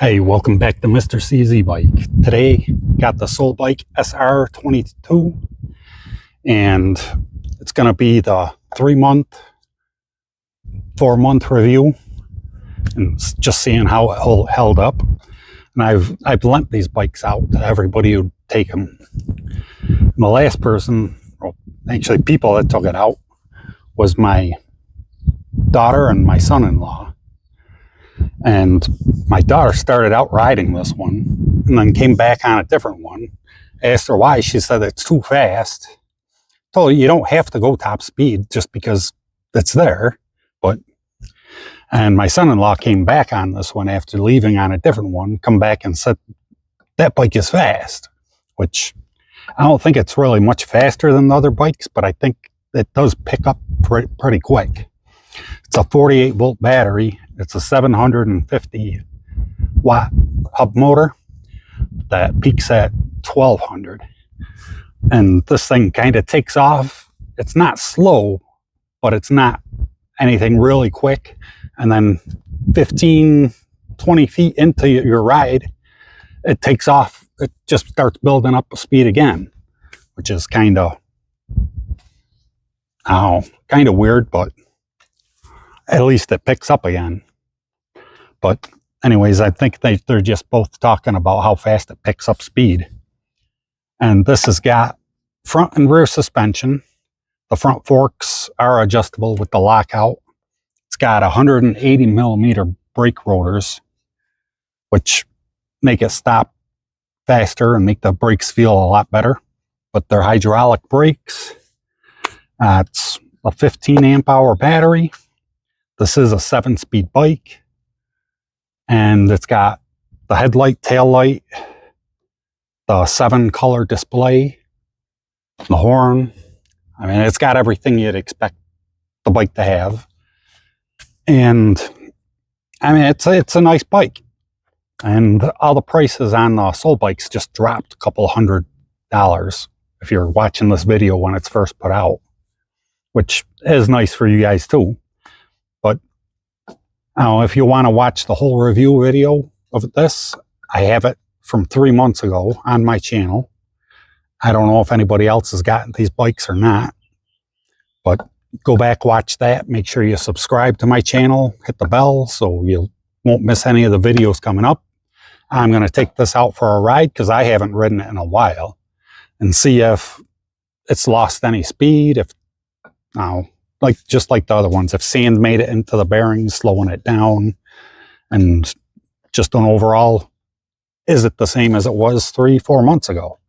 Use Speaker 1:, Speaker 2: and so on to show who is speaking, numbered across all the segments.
Speaker 1: Hey, welcome back to Mr. CZ Bike. Today, got the SOLEBIKE SR22, and it's going to be the 3-month, 4-month review, and just seeing how it held up. And I've lent these bikes out to everybody who'd take them. And the last person, well, actually people that took it out, was my daughter and my son-in-law. And my daughter started out riding this one and then came back on a different one. Asked her why. She said it's too fast. Told her you don't have to go top speed just because it's there. And my son-in-law came back on this one after leaving on a different one, come back and said that bike is fast, which I don't think it's really much faster than the other bikes, but I think it does pick up pretty quick. It's a 48-volt battery. It's a 750-watt hub motor that peaks at 1200. And this thing kind of takes off. It's not slow, but it's not anything really quick. And then 15, 20 feet into your ride, it takes off. It just starts building up a speed again, which is kind of weird, but at least it picks up again. But anyways, I think they're just both talking about how fast it picks up speed. And this has got front and rear suspension. The front forks are adjustable with the lockout. It's got 180 millimeter brake rotors, which make it stop faster and make the brakes feel a lot better. But they're hydraulic brakes. It's a 15 amp hour battery. This is a 7-speed bike, and it's got the headlight, tail light, the 7-color display, the horn. I mean, it's got everything you'd expect the bike to have. And I mean, it's a nice bike. And all the prices on the SOLEBIKEs just dropped a couple $100 if you're watching this video when it's first put out, which is nice for you guys too. But if you want to watch the whole review video of this, I have it from 3 months ago on my channel. I don't know if anybody else has gotten these bikes or not, but go back, watch that. Make sure you subscribe to my channel, hit the bell so you won't miss any of the videos coming up. I'm going to take this out for a ride because I haven't ridden it in a while and see if it's lost any speed, if just like the other ones, if sand made it into the bearings, slowing it down, and just an overall, is it the same as it was 3-4 months ago?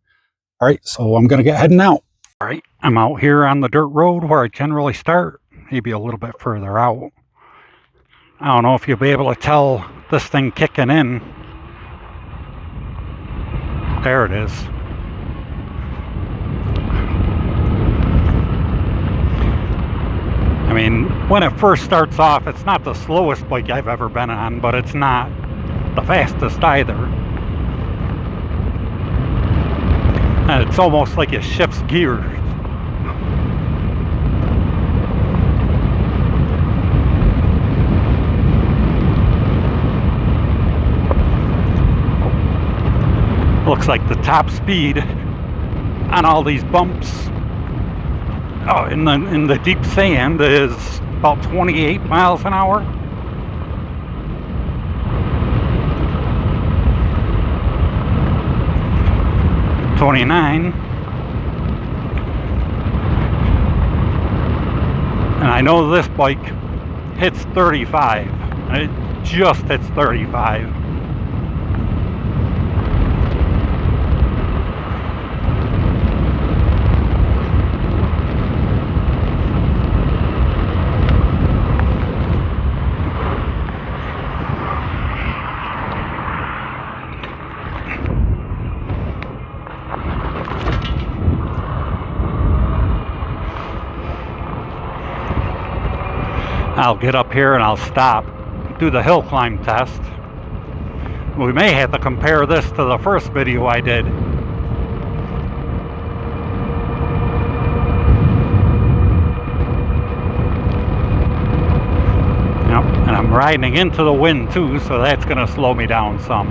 Speaker 1: All right, so I'm going to get heading out. All right, I'm out here on the dirt road where I generally start, maybe a little bit further out. I don't know if you'll be able to tell this thing kicking in. There it is. I mean, when it first starts off, it's not the slowest bike I've ever been on, but it's not the fastest either. And it's almost like it shifts gears. Looks like the top speed on all these bumps in the deep sand is about 28 miles an hour. $29. And I know this bike hits 35. And it just hits 35. I'll get up here and I'll stop, do the hill climb test. We may have to compare this to the first video I did. riding into the wind too, so that's going to slow me down some.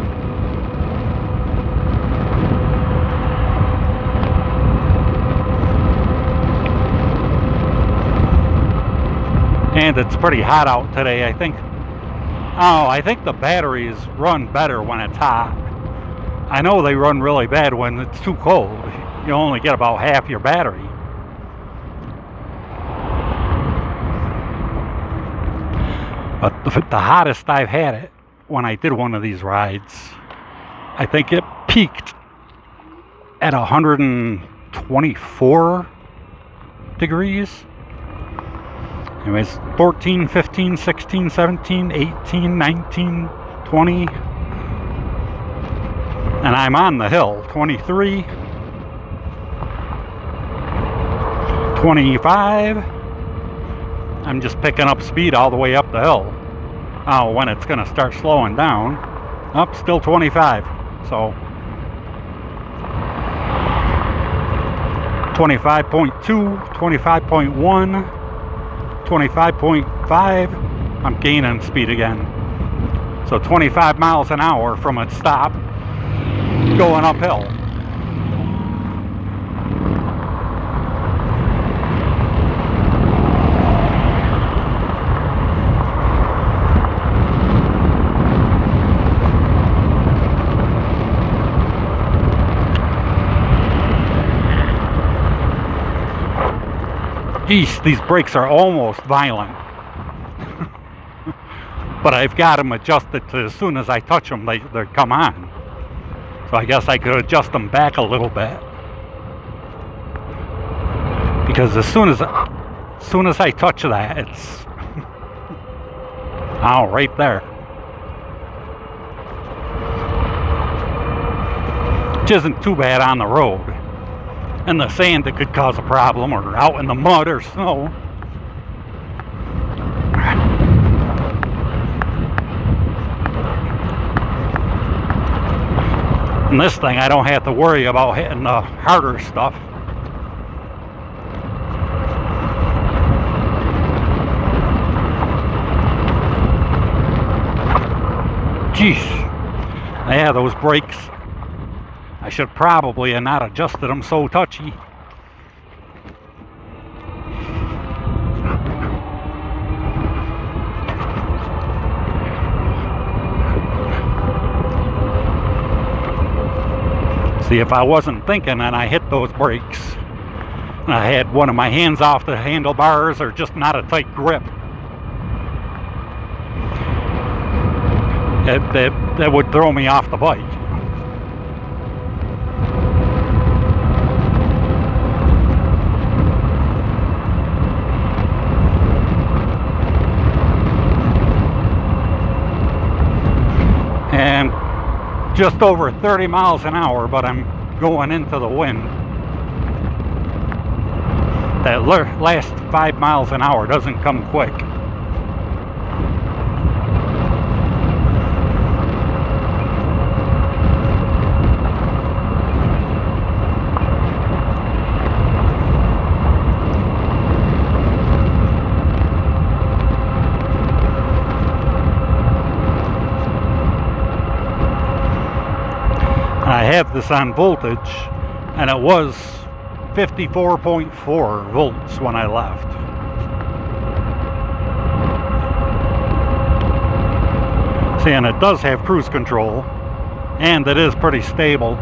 Speaker 1: And it's pretty hot out today, I think. Oh, I think the batteries run better when it's hot. I know they run really bad when it's too cold. You only get about half your battery. But the hottest I've had it when I did one of these rides, I think it peaked at 124 degrees. Anyways, 14, 15, 16, 17, 18, 19, 20. And I'm on the hill. 23, 25. I'm just picking up speed all the way up the hill. Oh, when it's going to start slowing down. Up, still 25. So 25.2, 25.1, 25.5. I'm gaining speed again. So 25 miles an hour from its stop, going uphill. Geez, these brakes are almost violent. But I've got them adjusted to as soon as I touch them, they come on. So I guess I could adjust them back a little bit. Because as soon as I touch that, it's oh, right there. Which isn't too bad on the road. In the sand it could cause a problem, or out in the mud or snow. And this thing, I don't have to worry about hitting the harder stuff. Jeez. Yeah, those brakes, I should probably have not adjusted them so touchy. See, if I wasn't thinking and I hit those brakes, and I had one of my hands off the handlebars or just not a tight grip, that would throw me off the bike. And just over 30 miles an hour, but I'm going into the wind. That last 5 miles an hour doesn't come quick. I have this on voltage, and it was 54.4 volts when I left. See, and it does have cruise control, and it is pretty stable.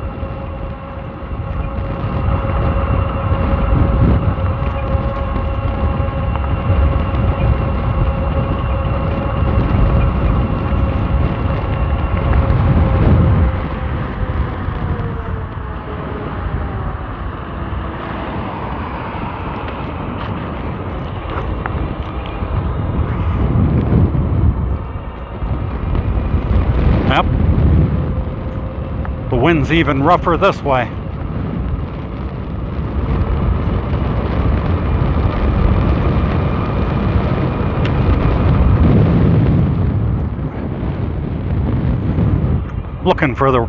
Speaker 1: Yep. The wind's even rougher this way. Looking for the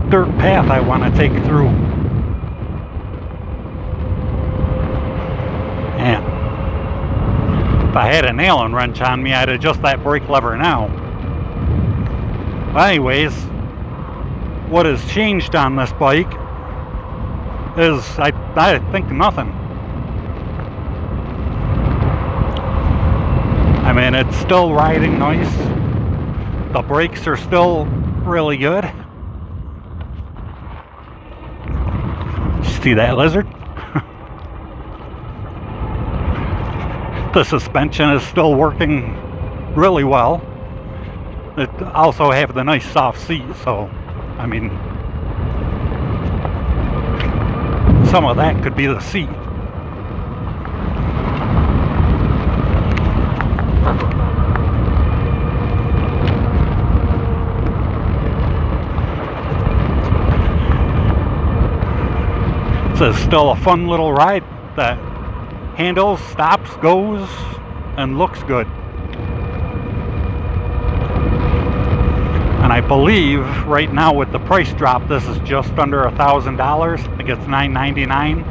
Speaker 1: dirt path I want to take through. Yeah. If I had an Allen wrench on me, I'd adjust that brake lever now. But anyways, what has changed on this bike is I think nothing. I mean, it's still riding nice. The brakes are still really good. See that lizard? The suspension is still working really well. It also have the nice soft seat, so I mean, some of that could be the seat. This is still a fun little ride that handles, stops, goes, and looks good. And I believe right now with the price drop, this is just under $1,000. I think it's $999.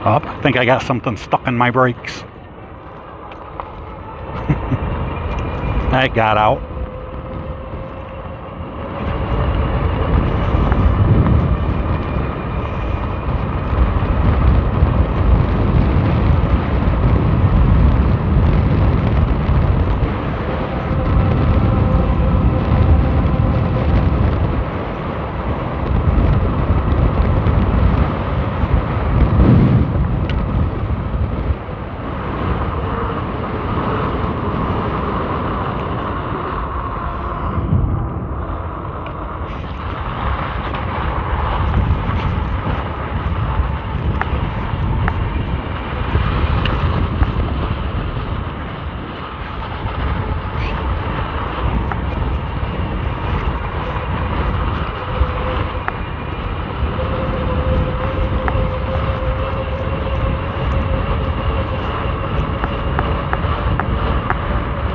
Speaker 1: Oh, I think I got something stuck in my brakes. That got out.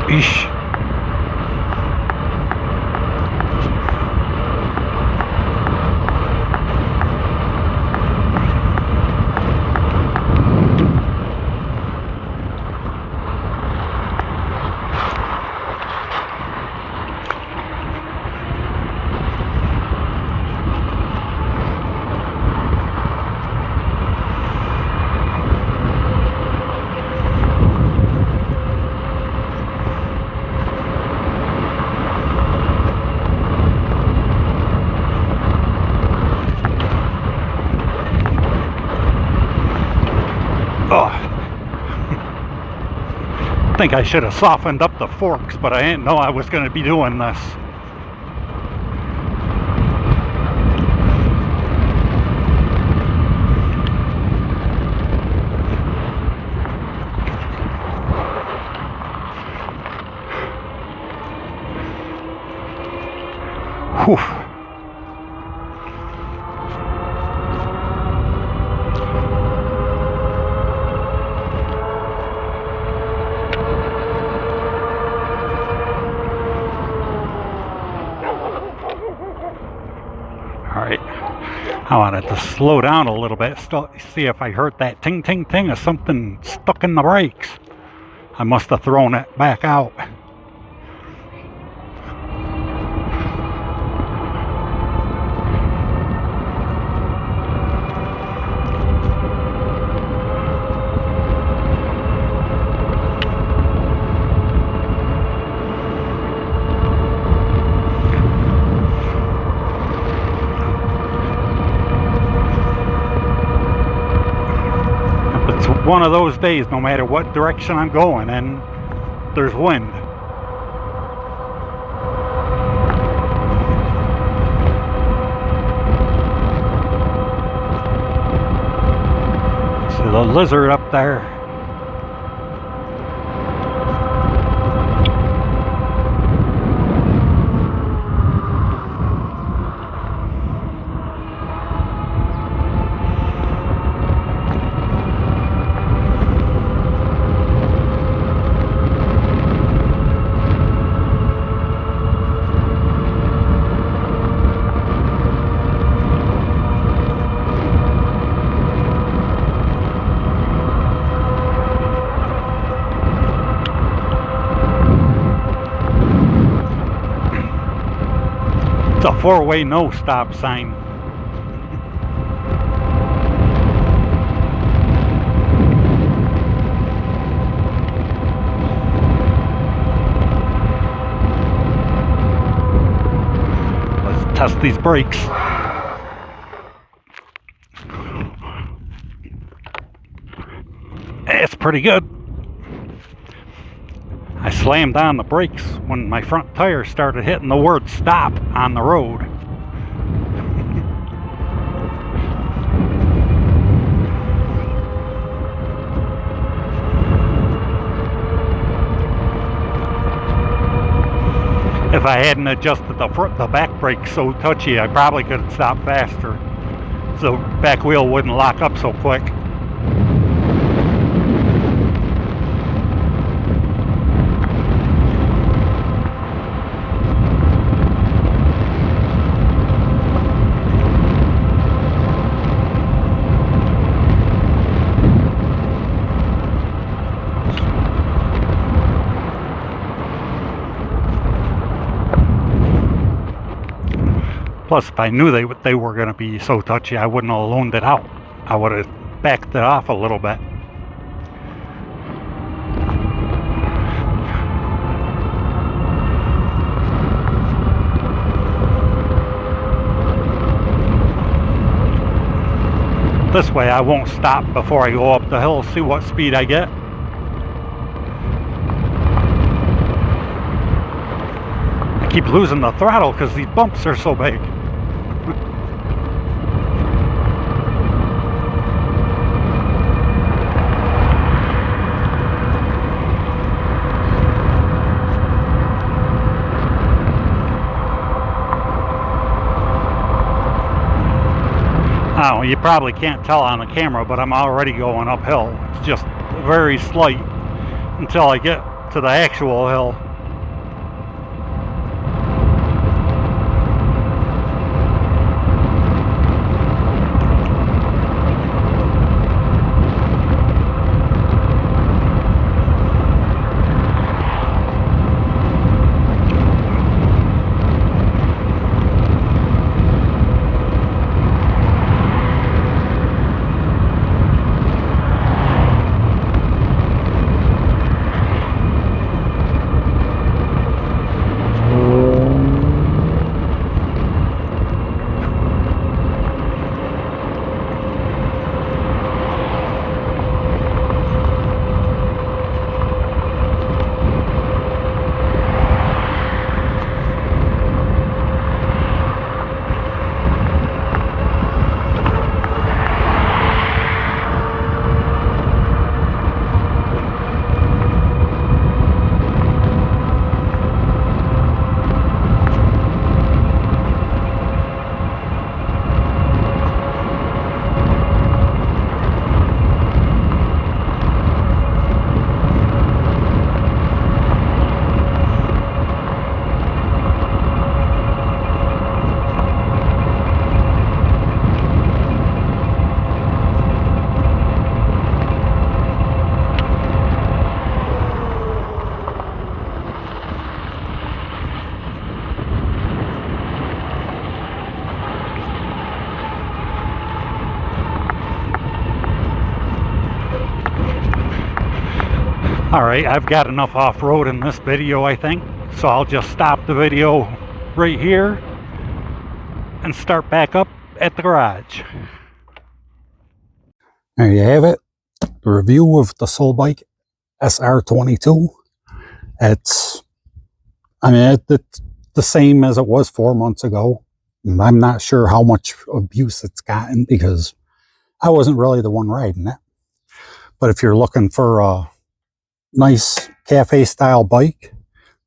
Speaker 1: Eesh. I think I should have softened up the forks, but I didn't know I was going to be doing this. Whew. Alright, I wanted to slow down a little bit, see if I heard that ting ting ting or something stuck in the brakes. I must have thrown it back out. One of those days, no matter what direction I'm going in, there's wind. See the lizard up there. a four-way no stop sign. Let's test these brakes. It's pretty good. I slammed on the brakes when my front tire started hitting the word stop on the road. If I hadn't adjusted the back brake so touchy, I probably could have stopped faster, so back wheel wouldn't lock up so quick. Plus, if I knew they were going to be so touchy, I wouldn't have loaned it out. I would have backed it off a little bit. This way I won't stop before I go up the hill, see what speed I get. I keep losing the throttle because these bumps are so big. Oh, you probably can't tell on the camera, but I'm already going uphill. It's just very slight until I get to the actual hill. Alright, I've got enough off-road in this video, I think, so I'll just stop the video right here and start back up at the garage. There you have it, the review of the SOLEBIKE SR22. It's the same as it was 4 months ago. And I'm not sure how much abuse it's gotten because I wasn't really the one riding it. But if you're looking for a nice cafe style bike,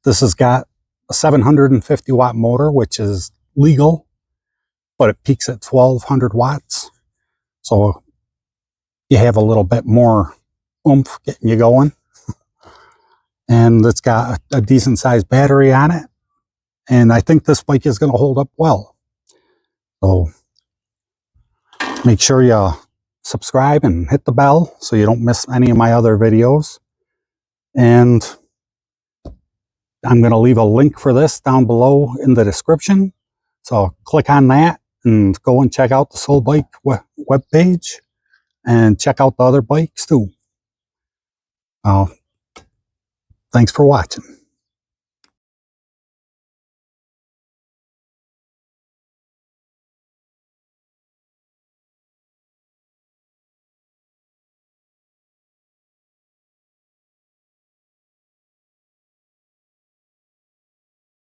Speaker 1: this has got a 750 watt motor, which is legal, but it peaks at 1200 watts. So you have a little bit more oomph getting you going. And it's got a decent sized battery on it. And I think this bike is going to hold up well. So make sure you subscribe and hit the bell so you don't miss any of my other videos. And I'm going to leave a link for this down below in the description. So click on that and go and check out the SOLEBIKE webpage and check out the other bikes too. Thanks for watching.